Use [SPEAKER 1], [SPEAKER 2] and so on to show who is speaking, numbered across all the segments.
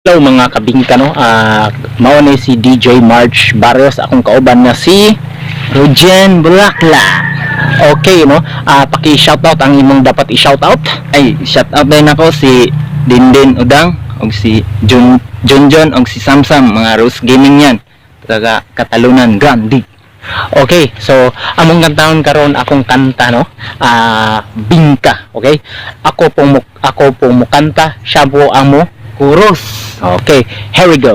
[SPEAKER 1] Hello mga kabingka no. Mao ni si DJ March Barrios, akong kauban nga si Rujen Bulakla. Okay no. Paki-shoutout ang imong dapat i-shoutout.
[SPEAKER 2] Ay, shoutout din ako si Dindin Udang og si Junjon og si Samsam, mga Rose Gaming yan. Taga Katalunan Grande.
[SPEAKER 1] Okay, so among kantahon karon akong kanta no. Bingka, okay? Ako po mo kanta, siya po ang mo chorus. Okay, here we go.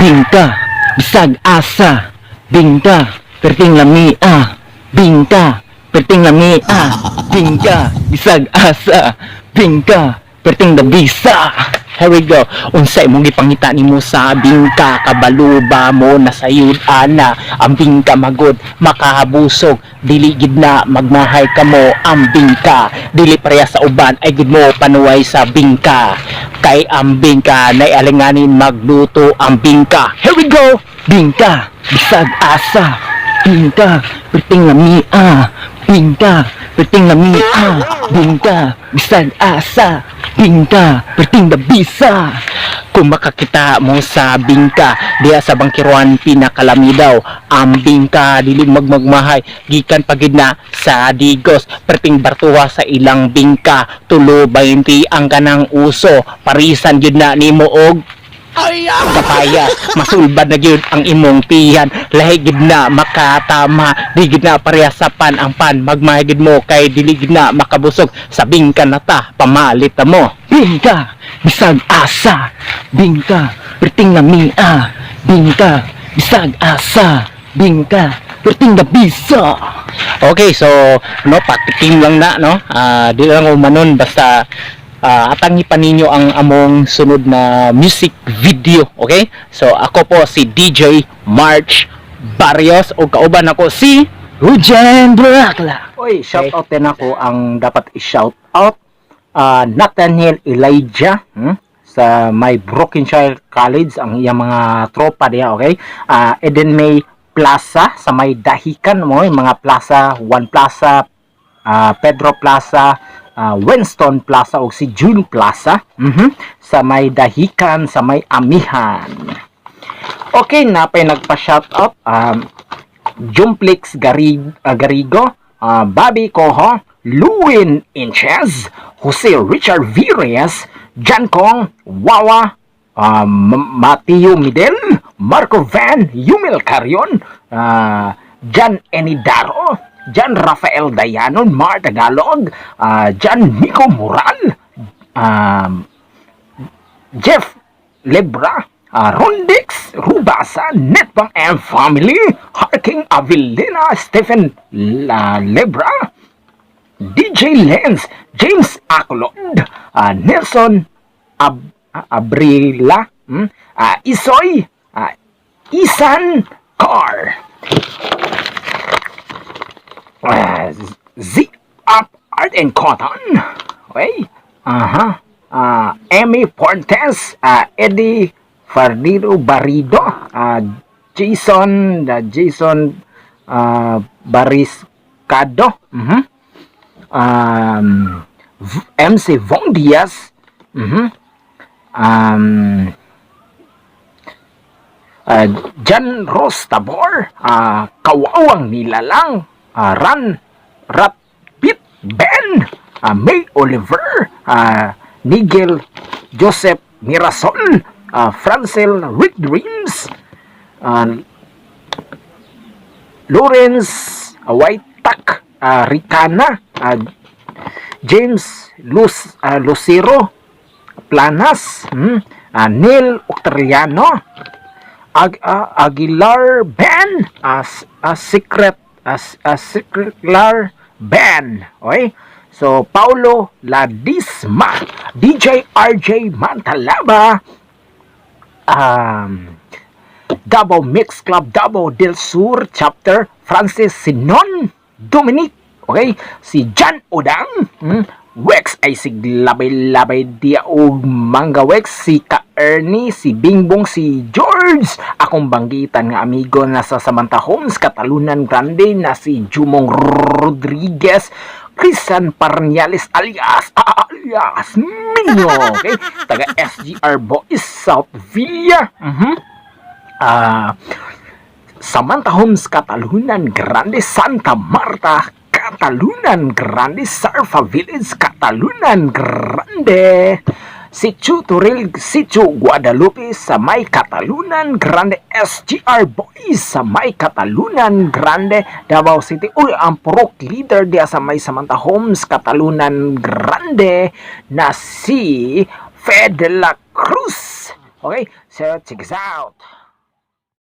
[SPEAKER 1] Bingka, bisag asa. Bingka, perting lamia. Bingka, perting lamia. Bingka, bisag asa. Bingka, perting dabisa. Here we go. Unsay imong gipangita nimo sa bingka, kabaluba mo na sayud ana. Ang bingka magod makahabusog, dili gid na magmahay kamo ang bingka. Dili pareha sa uban ay gid mo panuway sa bingka. Kay ang bingka nay alinganin magluto ang bingka. Here we go. Bingka, bisag asa. Bingka, perting lamia. Bingka, perting lamia. Bingka, bisag asa. Bingka, perting dabisa. Kung makakita mo sa bingka diya sa bangkiruan pinakalamidaw, ang bingka dili magmagmahay gikan pagid na sa digos, perting bartuwa sa ilang bingka. Tulo 20 ang kanang uso, parisan gyud na nimo og kapaya, masulbad na gyud ang imong tiyan. Lahi gid na makatama, di gid na parehasapan ang pan. Magmahay gid mo kay dili gid na makabusog sa bingka na ta, pamalit na mo. Bingka, bisag asa. Bingka, perting lamia. Bingka, bisag asa. Bingka, perting dabisa. Okay, so no, patikim lang na no. Di lang umanon basta atangi pa ninyo ang among sunod na music video. Okay, so ako po si DJ March Barrios o kauban ako si Rujen Bulakla. Oy, shout out din ako ang dapat i-shout out. Nathaniel Elijah sa My Broken Child College, ang iyang mga tropa diya. Okay, Eden May Plaza sa may dahikan mo, yung mga plaza, One Plaza, Pedro Plaza, Winston Plaza o si June Plaza, sa may dahikan, sa may amihan. Okay, napay nagpa-shoutout Jumplix Garigo, Bobby Coho, Luwin Inches, Jose Richard Virez, Jan Kong, Wawa, Mateo Midel, Marco Van, Yumil Carion, Jan Enidaro, Jan Rafael Dayanon, Mar Tagalog, Jan Nico Moral, Jeff Lebra, Rondix Rubasa, Netbang and Family, Harking Avilena, Stephen Lebra, DJ Lens, James Acolod, Nelson Abrila, Isoy, Isan Carr, Z Up Art and Cotton, okay, Emmy Portes, Eddie Fardiro Barido, Jason Bariscado, MC Von Diaz, Jan Ros Tabor, Kawawang Nilalang, Ran Ratbit Ben, May Oliver, Nigel Joseph Mirasol, Francel Rick Dreams, Lawrence Whitetak, Ricana, James Lucero Planas, Neil Octariano, Aguilar Ben, Secretlar Ben. Okay? So, Paulo Ladisma, DJ RJ Mantalaba, Davao Mix Club, Davao del Sur Chapter, Francis Sinon Dominic, okay? Si Jan Odang, Wex ay siglabay-labay dia o Mangga Wex, si Ka-Ernie, si Bingbong, si George, akong banggitan nga amigo na sa Samantha Homes, Katalunan Grande, na si Jumong Rodriguez,
[SPEAKER 3] Rizan Parniales alias Minyo, okay? Taga SGR Boys, South Villa. Samantha Homes, Catalunan Grande, Santa Marta, Catalunan Grande, Sarfa Village, Catalunan Grande, Sitio Turil, Sitio Guadalupe sa may Catalunan Grande, SGR Boys sa may Catalunan Grande, Davao City. Uy, ang purok leader dia sa may Samantha Homes, Catalunan Grande na si Fed de la Cruz. Okay, so check us out.